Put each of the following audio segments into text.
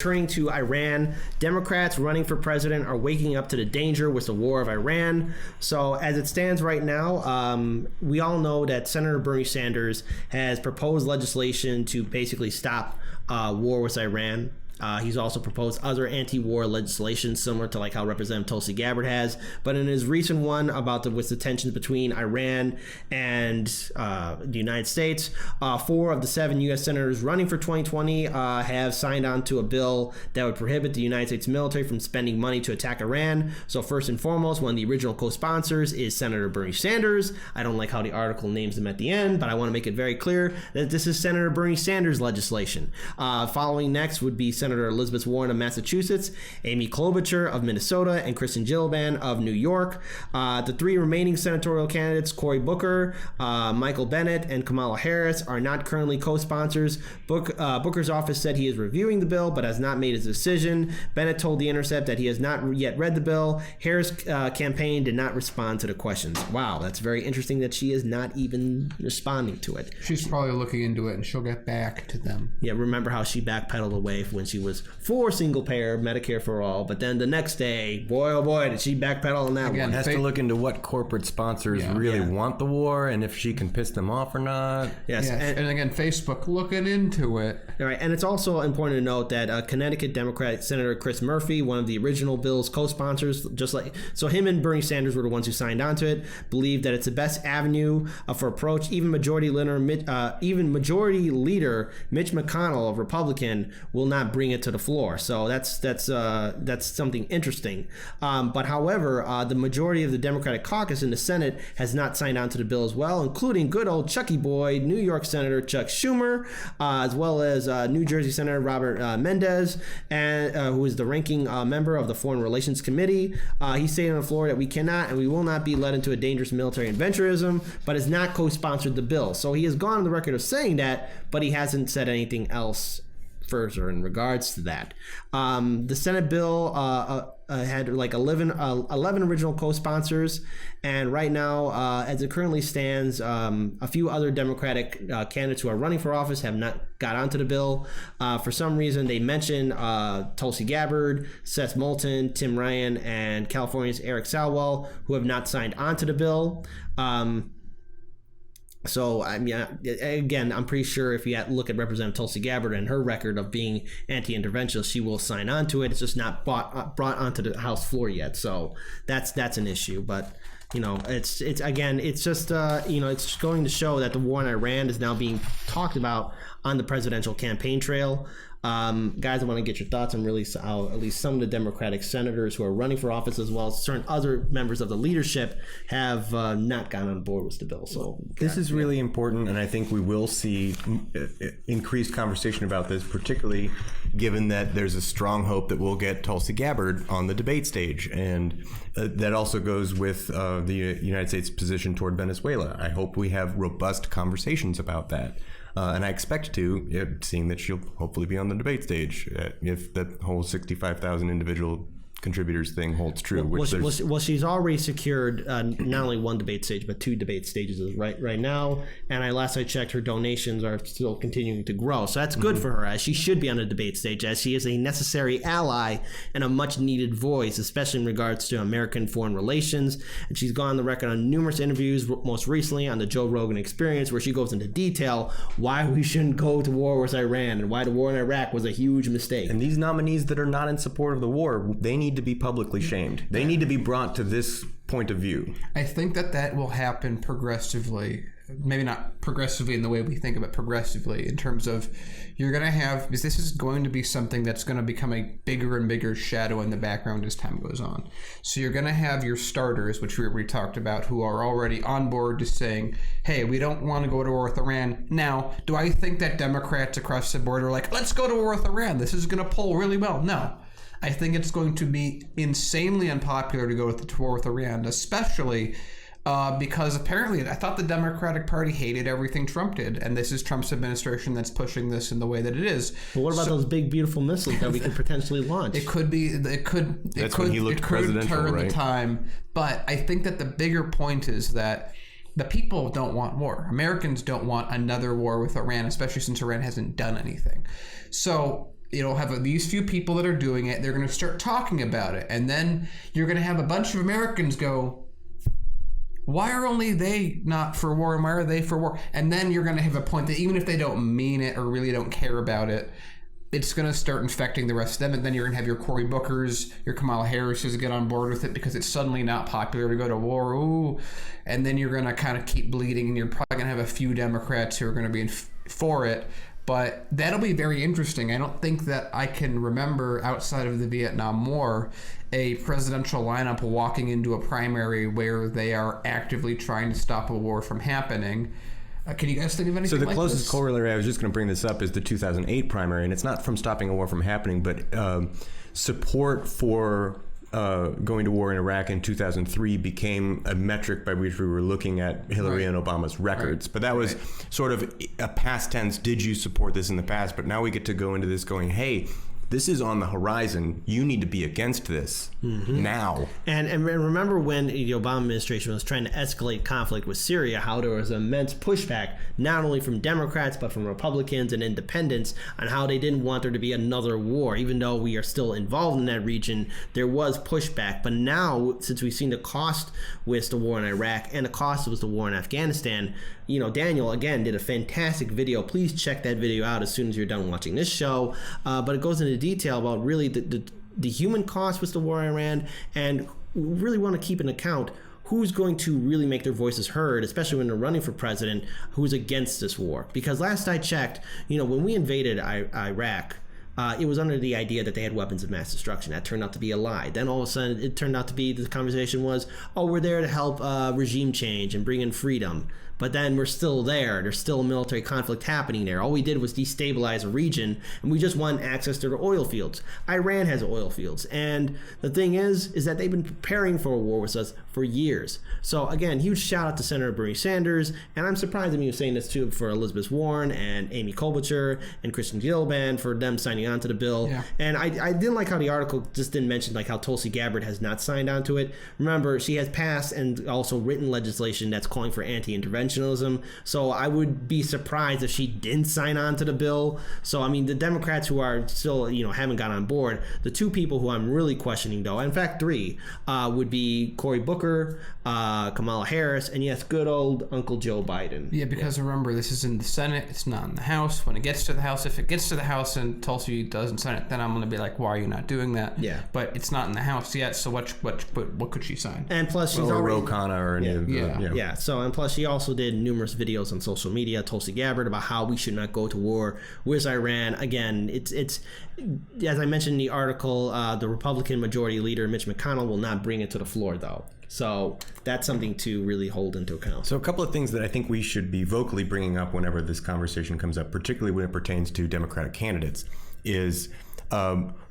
Turning to Iran, Democrats running for president are waking up to the danger with the war of Iran. So as it stands right now, we all know that Senator Bernie Sanders has proposed legislation to basically stop war with Iran. He's also proposed other anti-war legislation similar to like how Representative Tulsi Gabbard has. But in his recent one about with the tensions between Iran and the United States, 4 of the 7 U.S. senators running for 2020 have signed on to a bill that would prohibit the United States military from spending money to attack Iran. So first and foremost, one of the original co-sponsors is Senator Bernie Sanders. I don't like how the article names him at the end, but I want to make it very clear that this is Senator Bernie Sanders legislation. Following next would be Senator Elizabeth Warren of Massachusetts, Amy Klobuchar of Minnesota, and Kristen Gillibrand of New York. The 3 remaining senatorial candidates, Cory Booker, Michael Bennet, and Kamala Harris, are not currently co-sponsors. Booker's office said he is reviewing the bill but has not made his decision. Bennet told The Intercept that he has not yet read the bill. Harris' campaign did not respond to the questions. Wow, that's very interesting that she is not even responding to it. She's probably looking into it and she'll get back to them. Yeah, remember how she backpedaled away when she was for single-payer Medicare for all, but then the next day, boy, oh boy, did she backpedal on that one. Has to look into what corporate sponsors really want the war and if she can piss them off or not. Yes. And again, Facebook looking into it. All right, and it's also important to note that Connecticut Democrat Senator Chris Murphy, one of the original bill's co-sponsors, so him and Bernie Sanders were the ones who signed onto it, believe that it's the best avenue for approach. Even Majority Leader Mitch McConnell, a Republican, will not bring it to the floor. So that's something interesting. But however, the majority of the Democratic caucus in the Senate has not signed on to the bill as well, including good old Chucky boy, New York Senator Chuck Schumer, as well as New Jersey Senator Robert Mendez, and who is the ranking member of the Foreign Relations Committee. He stated on the floor that we cannot and we will not be led into a dangerous military adventurism, but has not co-sponsored the bill. So he has gone on the record of saying that, but he hasn't said anything else further in regards to that. The Senate bill had like 11 original co-sponsors, and right now, as it currently stands, a few other Democratic candidates who are running for office have not got onto the bill. For some reason, they mention Tulsi Gabbard, Seth Moulton, Tim Ryan, and California's Eric Swalwell, who have not signed onto the bill. So, I mean, again, I'm pretty sure if you look at Representative Tulsi Gabbard and her record of being anti-interventionist, she will sign on to it. It's just not brought onto the House floor yet. So that's an issue. But, you know, it's just, it's going to show that the war in Iran is now being talked about on the presidential campaign trail. Guys, I want to get your thoughts on really how at least some of the Democratic senators who are running for office, as well as certain other members of the leadership, have not gone on board with the bill. So this is really important, and I think we will see increased conversation about this, particularly given that there's a strong hope that we'll get Tulsi Gabbard on the debate stage, and that also goes with the United States position toward Venezuela. I hope we have robust conversations about that. And I expect to, seeing that she'll hopefully be on the debate stage if that whole 65,000 individual contributors thing holds true. Well, she's already secured not only one debate stage, but 2 debate stages right now. And last I checked, her donations are still continuing to grow. So that's good for her, as she should be on the debate stage, as she is a necessary ally and a much needed voice, especially in regards to American foreign relations. And she's gone on the record on numerous interviews, most recently on the Joe Rogan Experience, where she goes into detail why we shouldn't go to war with Iran and why the war in Iraq was a huge mistake. And these nominees that are not in support of the war, they need to be publicly shamed. They need to be brought to this point of view. I think that will happen progressively. Maybe not progressively in the way we think of it, progressively in terms of you're going to have, because this is going to be something that's going to become a bigger and bigger shadow in the background as time goes on. So you're going to have your starters, which we talked about, who are already on board to saying, hey, we don't want to go to war with Iran. Now, do I think that Democrats across the board are like, let's go to war with Iran, this is going to poll really well? No. I think it's going to be insanely unpopular to go to war with Iran, especially because apparently I thought the Democratic Party hated everything Trump did, and this is Trump's administration that's pushing this in the way that it is. Well, what about those big, beautiful missiles that we could potentially launch? It could be. It could. That's when he looked presidential, turn right? The time, but I think that the bigger point is that the people don't want war. Americans don't want another war with Iran, especially since Iran hasn't done anything. So it'll have these few people that are doing it. They're going to start talking about it. And then you're going to have a bunch of Americans go, why are only they not for war and why are they for war? And then you're going to have a point that even if they don't mean it or really don't care about it, it's going to start infecting the rest of them. And then you're going to have your Cory Bookers, your Kamala Harris's get on board with it because it's suddenly not popular to go to war. Ooh. And then you're going to kind of keep bleeding, and you're probably going to have a few Democrats who are going to be for it. But that'll be very interesting. I don't think that I can remember outside of the Vietnam War a presidential lineup walking into a primary where they are actively trying to stop a war from happening. Can you guys think of anything So the like closest this? corollary, I was just going to bring this up, is the 2008 primary, and it's not from stopping a war from happening, but support for going to war in Iraq in 2003 became a metric by which we were looking at Hillary and Obama's records. But that was sort of a past tense. Did you support this in the past? But now we get to go into this going, hey, this is on the horizon. You need to be against this now. And remember when the Obama administration was trying to escalate conflict with Syria, how there was immense pushback, not only from Democrats, but from Republicans and independents, on how they didn't want there to be another war. Even though we are still involved in that region, there was pushback. But now, since we've seen the cost with the war in Iraq and the cost with the war in Afghanistan, you know, Daniel, again, did a fantastic video. Please check that video out as soon as you're done watching this show. But it goes into detail about really the human cost with the war in Iran, and we really want to keep in account who's going to really make their voices heard, especially when they're running for president, who's against this war. Because last I checked, you know, when we invaded Iraq, it was under the idea that they had weapons of mass destruction. That turned out to be a lie. Then all of a sudden, it turned out to be, the conversation was, oh, we're there to help regime change and bring in freedom. But then we're still there. There's still a military conflict happening there. All we did was destabilize a region, and we just want access to their oil fields. Iran has oil fields. And the thing is that they've been preparing for a war with us for years. So again, huge shout out to Senator Bernie Sanders. And I'm surprised that he was saying this too for Elizabeth Warren and Amy Klobuchar and Kristen Gillibrand for them signing on to the bill. Yeah. And I didn't like how the article just didn't mention like how Tulsi Gabbard has not signed on to it. Remember, she has passed and also written legislation that's calling for anti-interventionism. So I would be surprised if she didn't sign on to the bill. So I mean, the Democrats who are still, you know, haven't got on board, the two people who I'm really questioning though, in fact three, would be Cory Booker, Kamala Harris, and yes, good old Uncle Joe Biden. Yeah, because remember, this is in the Senate. It's not in the House. When it gets to the House, if it gets to the House and Tulsi doesn't sign it, then I'm going to be like, why are you not doing that? Yeah. But it's not in the House yet, so what could she sign? And plus she's Or already... Ro Khanna or any of the... Yeah. So, and plus she also did numerous videos on social media, Tulsi Gabbard, about how we should not go to war with Iran. Again, it's as I mentioned in the article, the Republican Majority Leader Mitch McConnell will not bring it to the floor, though. So that's something to really hold into account. So a couple of things that I think we should be vocally bringing up whenever this conversation comes up, particularly when it pertains to Democratic candidates, is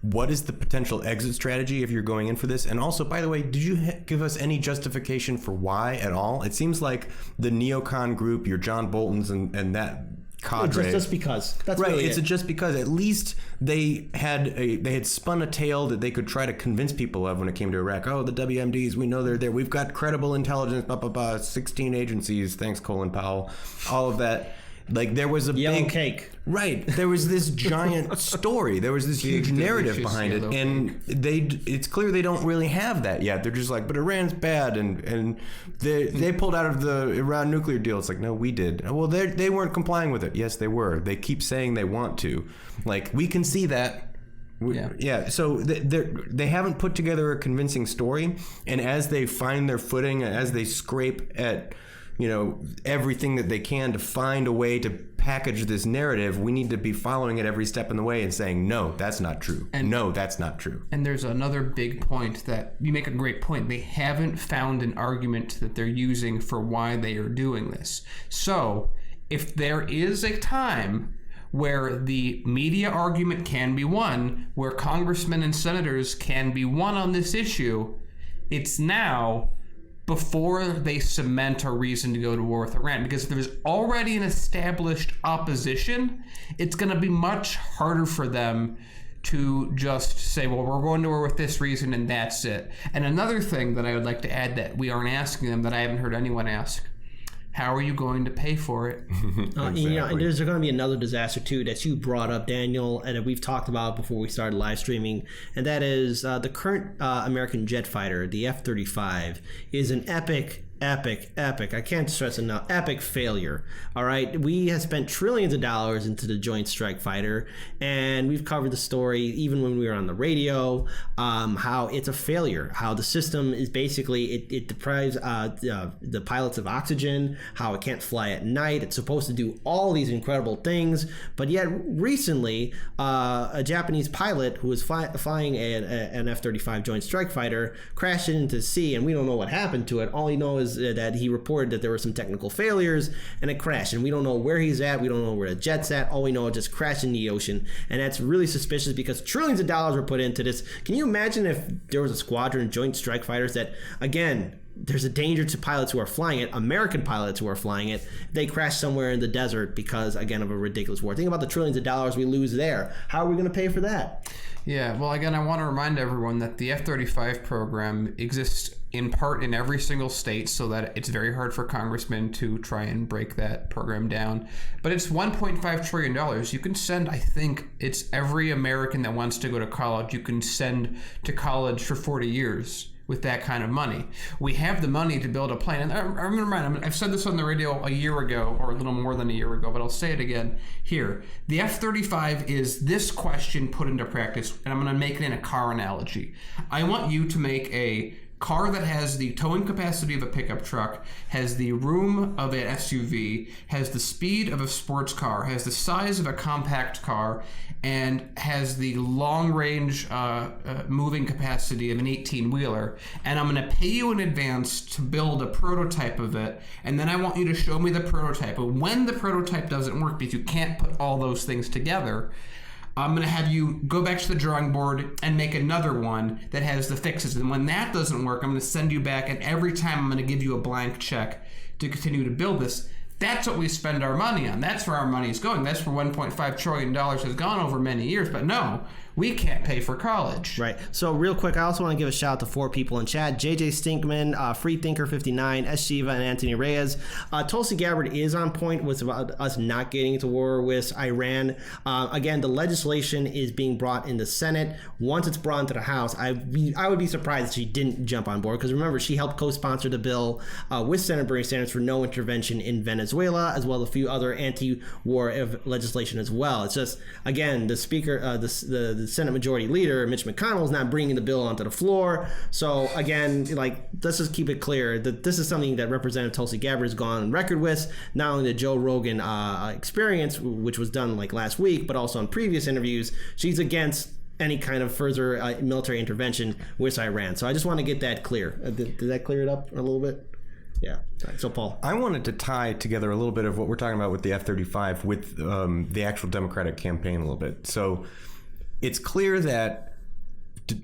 what is the potential exit strategy if you're going in for this? And also, by the way, did you give us any justification for why at all? It seems like the neocon group, your John Boltons and that cadre. Just because. That's right. really It's it. just because at least they had spun a tale that they could try to convince people of when it came to Iraq. Oh, the WMDs, we know they're there. We've got credible intelligence, blah, blah, blah, 16 agencies. Thanks, Colin Powell. All of that. Like there was a Yellow big cake. Right. There was this giant story. There was this huge narrative behind it. And it's clear they don't really have that yet. They're just like, but Iran's bad and they pulled out of the Iran nuclear deal. It's like, no, we did. Well, they weren't complying with it. Yes, they were. They keep saying they want to. Like, we can see that. Yeah. So they haven't put together a convincing story. And as they find their footing, as they scrape at, you know, everything that they can to find a way to package this narrative, we need to be following it every step in the way and saying, no, that's not true. And no, that's not true. And there's another big point that you make a great point. They haven't found an argument that they're using for why they are doing this. So if there is a time where the media argument can be won, where congressmen and senators can be won on this issue, it's now, before they cement a reason to go to war with Iran. Because if there's already an established opposition, it's going to be much harder for them to just say, well, we're going to war with this reason and that's it. And another thing that I would like to add that we aren't asking them, that I haven't heard anyone ask, How are you going to pay for it? And there's going to be another disaster too that you brought up, Daniel, and that we've talked about before we started live streaming, and that is the current American jet fighter, the F-35, is an epic, I can't stress enough, epic failure. All right, we have spent trillions of dollars into the Joint Strike Fighter, and we've covered the story even when we were on the radio, how it's a failure, how the system is basically it deprives the pilots of oxygen, how it can't fly at night. It's supposed to do all these incredible things, but yet recently a Japanese pilot who was flying an F-35 Joint Strike Fighter crashed it into the sea, and we don't know what happened to it. All he knows that he reported that there were some technical failures and it crashed, and we don't know where he's at, we don't know where the jet's at. All we know, it just crashed in the ocean, and that's really suspicious because trillions of dollars were put into this. Can you imagine if there was a squadron of Joint Strike Fighters that, again, there's a danger to pilots who are flying it, American pilots who are flying it, they crash somewhere in the desert because, again, of a ridiculous war. Think about the trillions of dollars we lose there. How are we going to pay for that? Yeah, well, again, I want to remind everyone that the F-35 program exists in part in every single state, so that it's very hard for congressmen to try and break that program down. But it's $1.5 trillion. You can send, I think it's every American that wants to go to college, you can send to college for 40 years with that kind of money. We have the money to build a plane. And I've said this on the radio a year ago, or a little more than a year ago, but I'll say it again here. The F-35 is this question put into practice, and I'm going to make it in a car analogy. I want you to make a car that has the towing capacity of a pickup truck, has the room of an SUV, has the speed of a sports car, has the size of a compact car, and has the long-range moving capacity of an 18-wheeler. And I'm going to pay you in advance to build a prototype of it, and then I want you to show me the prototype. But when the prototype doesn't work because you can't put all those things together, I'm going to have you go back to the drawing board and make another one that has the fixes. And when that doesn't work, I'm going to send you back, and every time I'm going to give you a blank check to continue to build this. That's what we spend our money on. That's where our money is going. That's where $1.5 trillion has gone over many years. But no, we can't pay for college. Right. So real quick, I also want to give a shout out to 4 people in chat: JJ Stinkman, Freethinker59, S. Shiva, and Anthony Reyes. Tulsi Gabbard is on point with about us not getting into war with Iran. Again, the legislation is being brought in the Senate. Once it's brought into the House, I would be surprised if she didn't jump on board, because remember, she helped co-sponsor the bill with Senator Bernie Sanders for no intervention in Venezuela, as well as a few other anti-war legislation as well. It's just, again, the speaker, the Senate Majority Leader, Mitch McConnell, is not bringing the bill onto the floor. So again, like, let's just keep it clear that this is something that Representative Tulsi Gabbard has gone on record with, not only the Joe Rogan experience, which was done like last week, but also in previous interviews. She's against any kind of further military intervention with Iran. So I just want to get that clear. Did that clear it up a little bit? Yeah. All right, so Paul, I wanted to tie together a little bit of what we're talking about with the F-35 with the actual Democratic campaign a little bit. So it's clear that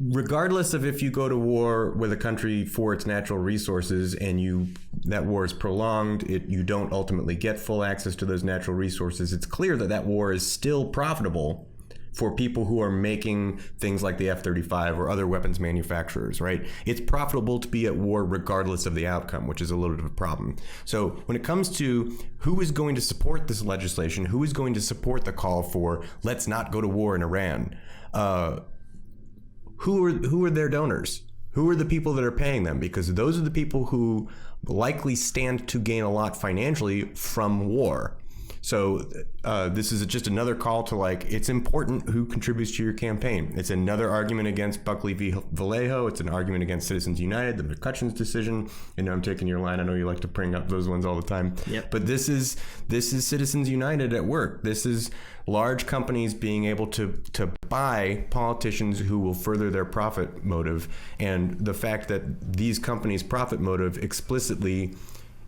regardless of if you go to war with a country for its natural resources and that war is prolonged, you don't ultimately get full access to those natural resources, it's clear that that war is still profitable for people who are making things like the F-35 or other weapons manufacturers, right? It's profitable to be at war regardless of the outcome, which is a little bit of a problem. So when it comes to who is going to support this legislation, who is going to support the call for let's not go to war in Iran, who are their donors? Who are the people that are paying them? Because those are the people who likely stand to gain a lot financially from war. So this is just another call to, like, it's important who contributes to your campaign. It's another argument against Buckley v. Vallejo. It's an argument against Citizens United, the McCutcheon's decision. You know, I'm taking your line. I know you like to bring up those ones all the time. Yep. But this is Citizens United at work. This is large companies being able to buy politicians who will further their profit motive. And the fact that these companies' profit motive explicitly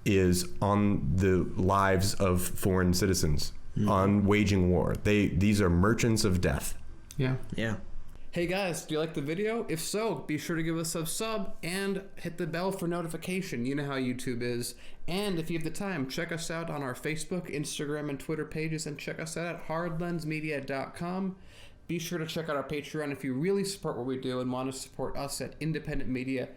is on the lives of foreign citizens, on waging war. These are merchants of death. Yeah. Yeah. Hey guys, do you like the video? If so, be sure to give us a sub and hit the bell for notification. You know how YouTube is. And if you have the time, check us out on our Facebook, Instagram, and Twitter pages, and check us out at hardlensmedia.com. Be sure to check out our Patreon if you really support what we do and want to support us at independent media